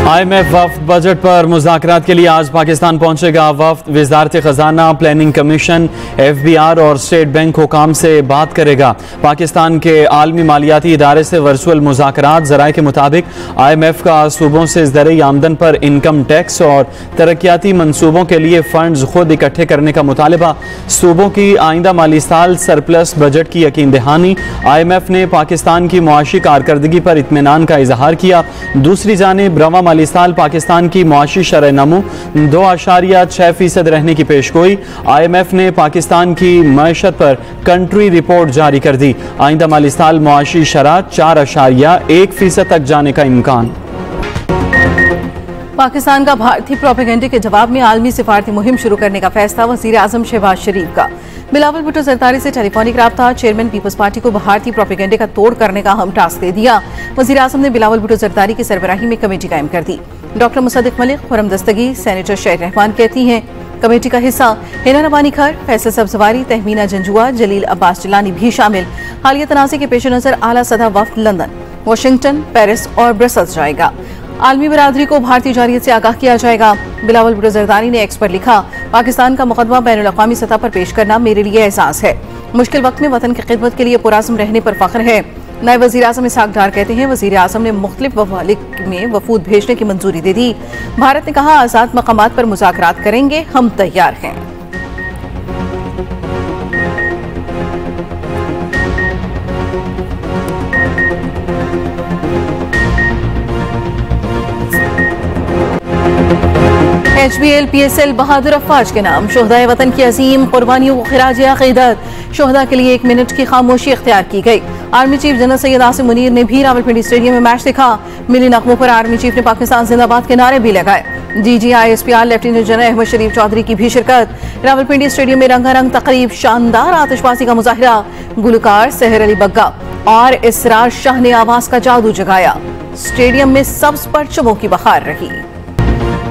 IMF वफ्द budget पर मुज़ाकरात के लिए आज पाकिस्तान पहुंचेगा। वफ्द वज़ारत ख़ज़ाना, प्लानिंग कमीशन, FBR और स्टेट बैंक हुकाम से बात करेगा। पाकिस्तान के आलमी मालियाती इदारे से वर्चुअल मुज़ाकरात। ज़राए के मुताबिक IMF का सूबों से ज़रिए आमदन पर इनकम टैक्स और तरक्याती मनसूबों के लिए फ़ंड्स खुद इकट्ठे करने का मुतालबा। सूबों की आइंदा माली साल सरप्लस बजट की यकीन दहानी। IMF ने पाकिस्तान की मुआशी कारकर्दगी पर इत्मीनान का इजहार किया। दूसरी जानिब रवा माली साल पाकिस्तान की मुआशी शरह नमू 2.6% रहने की पेशगोई। IMF ने पाकिस्तान की मईशत पर कंट्री रिपोर्ट जारी कर दी। आइंदा माली साल मुआशी शरह 4.1% तक जाने का इम्कान। पाकिस्तान का भारतीय प्रोपेगेंडे के जवाब में आलमी सिफारती मुहिम शुरू करने का फैसला। वज़ीर आज़म शहबाज शरीफ का बिलावल भुट्टो ज़रदारी से टेलीफोनिक राब्ता। चेयरमैन पीपल्स पार्टी को भारतीय प्रोपेगेंडे का तोड़ करने का अहम टास्क दे दिया। वज़ीर आज़म ने बिलावल भुट्टो ज़रदारी की सरबराही में कमेटी कायम कर दी। डॉक्टर मुसद्दिक मलिक, खुरम दस्तगी, सेनेटर शहीद रहमान कहती हैं कमेटी का हिस्सा हिना रबानी खर, फैसल सब्जवारी, तहमीना जंजुआ, जलील अब्बास जिलानी भी शामिल। हालिया तनाज़े के पेश नज़र आला सतह वफ्द लंदन, वाशिंगटन, पेरिस और ब्रसल्स जाएगा। आलमी बरादरी को भारतीय जारियत से आगाह किया जाएगा। बिलावल भुट्टो ज़रदारी ने एक्स पर लिखा, पाकिस्तान का मुकदमा बैनुल अक़वामी सतह पर पेश करना मेरे लिए एहसास है। मुश्किल वक्त में वतन की खिदमत के लिए पुराज़्म रहने पर फख्र है। नायब वज़ीर आज़म इसहाक डार कहते हैं वज़ीर आज़म ने मुख्तलिफ ममालिक में वफूद भेजने की मंजूरी दे दी। भारत ने कहा आज़ाद मकामात पर मुज़ाकरात करेंगे, हम तैयार हैं। HBL PSL बहादुर अफ़वाज के नाम शोहदाए वतन की अजीम कुर्बानियों को खिराज अक़ीदत। शोहदा के लिए 1 मिनट की खामोशी इख्तियार की गई। Army chief general Syed Asim Munir ने भी रावलपिंडी स्टेडियम में मैच देखा। मिली नगमों पर आर्मी चीफ ने पाकिस्तान जिंदाबाद के नारे भी लगाए। DG ISPR lieutenant general Ahmed Sharif Chaudhry की भी शिरकत। रावलपिंडी स्टेडियम में रंगारंग तकरीब, शानदार आतिशबाजी का मुजाहिरा। गुलकार सहर अली बग्गा और इसरार शाह ने आवाज का जादू जगाया। स्टेडियम में सब्ज परचमों की बहार रही।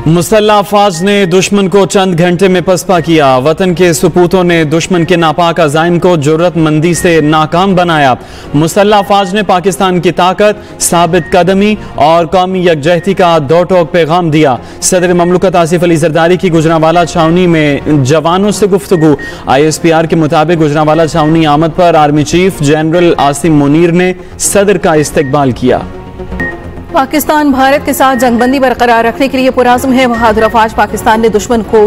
मुसल्लह अफवाज ने दुश्मन को चंद घंटे में पसपा किया। वतन के सपूतों ने दुश्मन के नापाक अज़ाइम को जुर्रतमंदी से नाकाम बनाया। मुसल्लह अफवाज ने पाकिस्तान की ताकत, साबित कदमी और कौमी यकजहती का दो टोक पैगाम दिया। सदर ममलकत आसिफ अली जरदारी की गुजरांवाला छावनी में जवानों से गुफ्तगू। ISPR के मुताबिक गुजरांवाला छावनी आमद पर army chief general Asim Munir ने सदर का इस्तकबाल किया। पाकिस्तान भारत के साथ जंगबंदी बरकरार रखने के लिए पुराज़्म है। बहादुर अफ़वाज पाकिस्तान ने दुश्मन को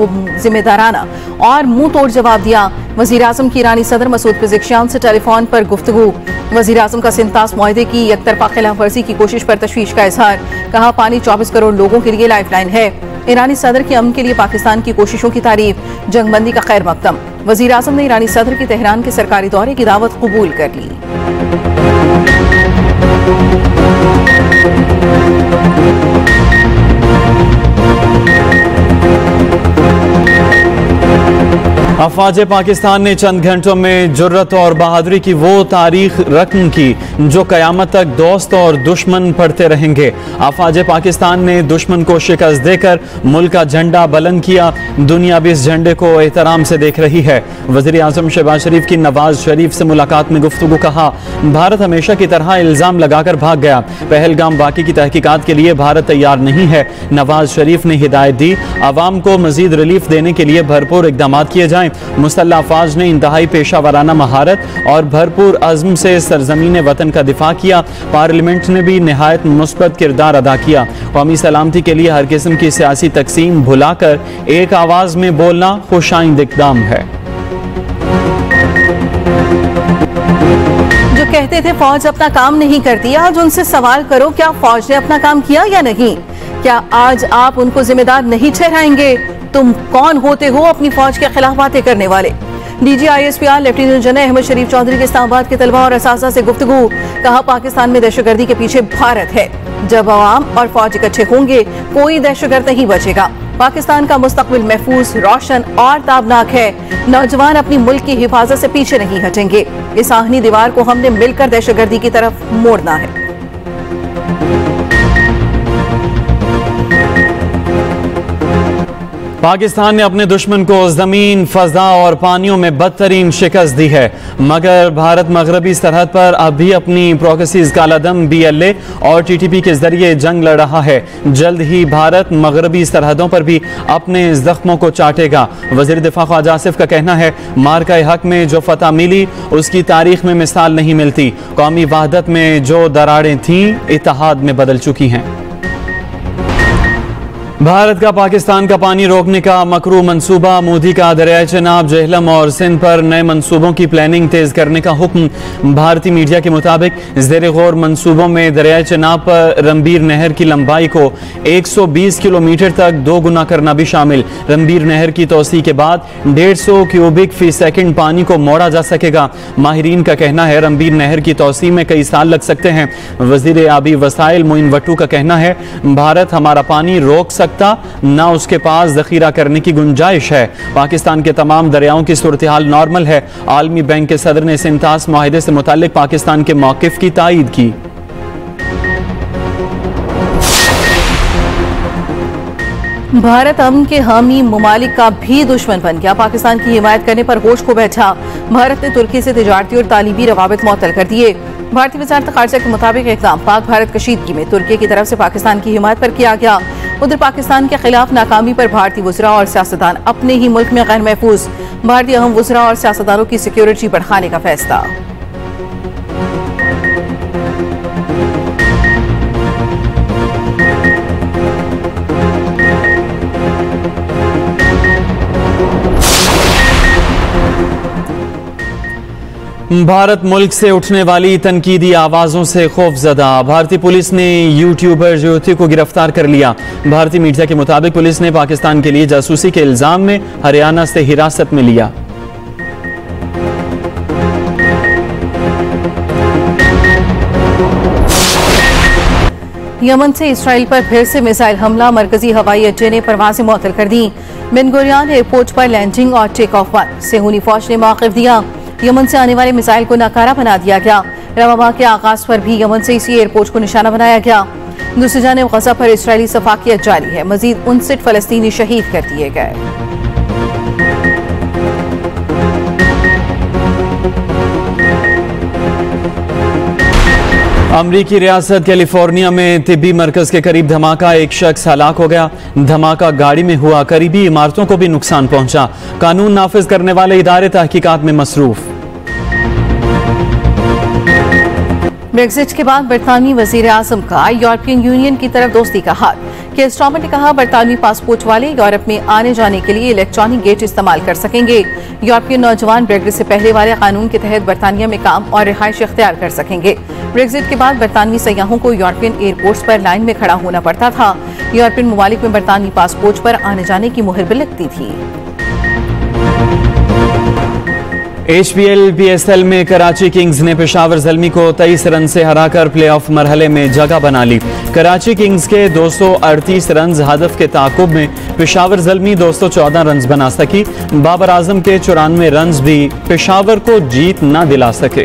जिम्मेदाराना और मुंह तोड़ जवाब दिया। वज़ीर आज़म की ईरानी सदर मसूद पेज़ेश्कियान से टेलीफोन पर गुफ्तगू। वज़ीर आज़म का सिंतास मुआहदे की यकतरफा खिलाफ वर्जी की कोशिश पर तशवीश का इजहार। कहा पानी 24 करोड़ लोगों के लिए लाइफ लाइन है। ईरानी सदर की अमन के लिए पाकिस्तान की कोशिशों की तारीफ। जंगबंदी का खैर मकदम। वज़ीर आज़म ने ईरानी सदर की तेहरान के सरकारी दौरे की दावत कबूल कर ली। अफवाज पाकिस्तान ने चंद घंटों में जुर्रत और बहादुरी की वो तारीख रकम की जो कयामत तक दोस्त और दुश्मन पढ़ते रहेंगे। अफवाज पाकिस्तान ने दुश्मन को शिकस्त देकर मुल्क का झंडा बुलंद किया। दुनिया भी इस झंडे को एहतराम से देख रही है। वज़ीर आज़म शहबाज शरीफ की नवाज शरीफ से मुलाकात में गुफ्तगू। कहा भारत हमेशा की तरह इल्ज़ाम लगाकर भाग गया। पहलगाम वाक़ई की तहकीकात के लिए भारत तैयार नहीं है। नवाज शरीफ ने हिदायत दी आवाम को मजीद रिलीफ देने के लिए भरपूर इक़दाम किए जाएं। मुसल्लह अफवाज ने इंतहाई पेशा वराना महारत और भरपूर अज़्म से सरजमीन वतन का दिफा किया। पार्लियामेंट ने भी निहायत मुस्बत किरदार अदा किया। कौमी सलामती के लिए हर किस्म की सियासी तकसीम भुलाकर एक आवाज में बोलना खुशाइंद इक़दाम है। जो कहते थे फौज अपना काम नहीं करती, आज उनसे सवाल करो क्या फौज ने अपना काम किया या नहीं। क्या आज आप उनको जिम्मेदार नहीं ठहराएंगे? तुम कौन होते हो अपनी फौज के खिलाफ बातें करने वाले? DG ISPR lieutenant general Ahmed Sharif Chaudhry के इस्लामाबाद के तलबा और असासा से गुफ्तगू। कहा पाकिस्तान में दहशतगर्दी के पीछे भारत है। जब अवाम और फौज इकट्ठे होंगे कोई दहशतगर्द नहीं बचेगा। पाकिस्तान का मुस्तकबिल महफूज, रोशन और ताबनाक है। नौजवान अपनी मुल्क की हिफाजत से पीछे नहीं हटेंगे। इस आहनी दीवार को हमने मिलकर दहशतगर्दी की तरफ मोड़ना है। पाकिस्तान ने अपने दुश्मन को जमीन, फजा और पानियों में बदतरीन शिकस्त दी है, मगर भारत मगरबी सरहद पर अब भी अपनी प्रोक्सीज कालादम BLA और TTP के जरिए जंग लड़ रहा है। जल्द ही भारत मगरबी सरहदों पर भी अपने जख्मों को चाटेगा। वज़ीर दिफा ख्वाजा आसिफ का कहना है, मार्का हक में जो फतह मिली उसकी तारीख में मिसाल नहीं मिलती। कौमी वहदत में जो दरारें थीं इत्तेहाद में बदल चुकी हैं। भारत का पाकिस्तान का पानी रोकने का मकरू मंसूबा, मोदी का दरियाए चेनाब, जेहलम और सिंध पर नए मंसूबों की प्लानिंग तेज करने का हुक्म। भारतीय मीडिया के मुताबिक जेर गौर मंसूबों में दरियाए चेनाब पर रंबीर नहर की लंबाई को 120 किलोमीटर तक 2 गुना करना भी शामिल। रंबीर नहर की तोसी के बाद 150 क्यूबिक फी सेकंड पानी को मोड़ा जा सकेगा। माहिरीन का कहना है रंबीर नहर की तोसी में कई साल लग सकते हैं। वजीर आबी वसाइल मोइन वट्टू का कहना है, भारत हमारा पानी रोक सकता ना उसके पास जखीरा करने की गुंजाइश है। पाकिस्तान के तमाम दरियाओं की सूरत हाल नॉर्मल है। आलमी बैंक के सदर ने सिंतास मुआहिदे से मुताल्लिक पाकिस्तान के मौकिफ की तायीद की। भारत अमन के हामी ममालिक का भी दुश्मन बन गया। पाकिस्तान की हिमायत करने पर होश को बैठा। भारत ने तुर्की से तिजारती और तालीबी रवाबित मुअत्तल कर दिए। भारतीय वज़ारत खारजा के मुताबिक इक़दाम पाक भारत कशीदगी में तुर्की की तरफ से पाकिस्तान की हिमायत पर किया गया। उधर पाकिस्तान के खिलाफ नाकामी पर भारतीय वज़रा और सियासतदान अपने ही मुल्क में गैर महफूज। भारतीय अहम वज़रा और सियासतदानों की सिक्योरिटी बढ़ाने का फैसला। भारत मुल्क से उठने वाली तनकीदी आवाज़ों से खौफजदा। भारतीय पुलिस ने यूट्यूबर ज्योति को गिरफ्तार कर लिया। भारतीय मीडिया के मुताबिक पुलिस ने पाकिस्तान के लिए जासूसी के इल्जाम में हरियाणा से हिरासत में लिया। यमन से इसराइल पर फिर से मिसाइल हमला, मरकजी हवाई अड्डे ने परवाजें मुअत्तल कर दी। बेन गुरियन एयरपोर्ट पर लैंडिंग और टेक ऑफ बंद। सेहूनी फौज ने मौक़िफ़ दिया। यमन से आने वाले मिसाइल को नाकारा बना दिया गया। रमज़ान के आगाज पर भी यमन से इसी एयरपोर्ट को निशाना बनाया गया। दूसरी जानिब गज़ा पर इसराइली सफाकियत जारी है। मजीद 59 फ़लस्तीनी शहीद कर दिए गए। अमरीकी रियासत कैलिफोर्निया में तिब्बी मरकज के करीब धमाका, एक शख्स हलाक हो गया। धमाका गाड़ी में हुआ, करीबी इमारतों को भी नुकसान पहुंचा। कानून नाफिज करने वाले इदारे तहकीकात में मसरूफ। ब्रेक्जिट के बाद बरतानवी वजीर आजम का यूरोपियन यूनियन की तरफ दोस्ती का हाथ। केयर स्टारमर ने कहा, बरतानवी पासपोर्ट वाले यूरोप में आने जाने के लिए इलेक्ट्रॉनिक गेट इस्तेमाल कर सकेंगे। यूरोपियन नौजवान ब्रेक्जिट से पहले वाले कानून के तहत बरतानिया में काम और रिहाइश इख्तियार कर सकेंगे। ब्रेक्जिट के बाद बरतानवी सयाहों को यूरोपियन एयरपोर्ट्स पर लाइन में खड़ा होना पड़ता था। यूरोपियन ममालिक में बरतानवी पासपोर्ट पर आने जाने की मुहर भी लगती थी। HPL PSL में कराची किंग्स ने पेशावर ज़ल्मी को 23 रन से हराकर प्लेऑफ मरहले में जगह बना ली। कराची किंग्स के 238 रन हदफ के ताकुब में पेशावर ज़ल्मी 214 रन बना सकी। बाबर आजम के 94 रन भी पेशावर को जीत न दिला सके।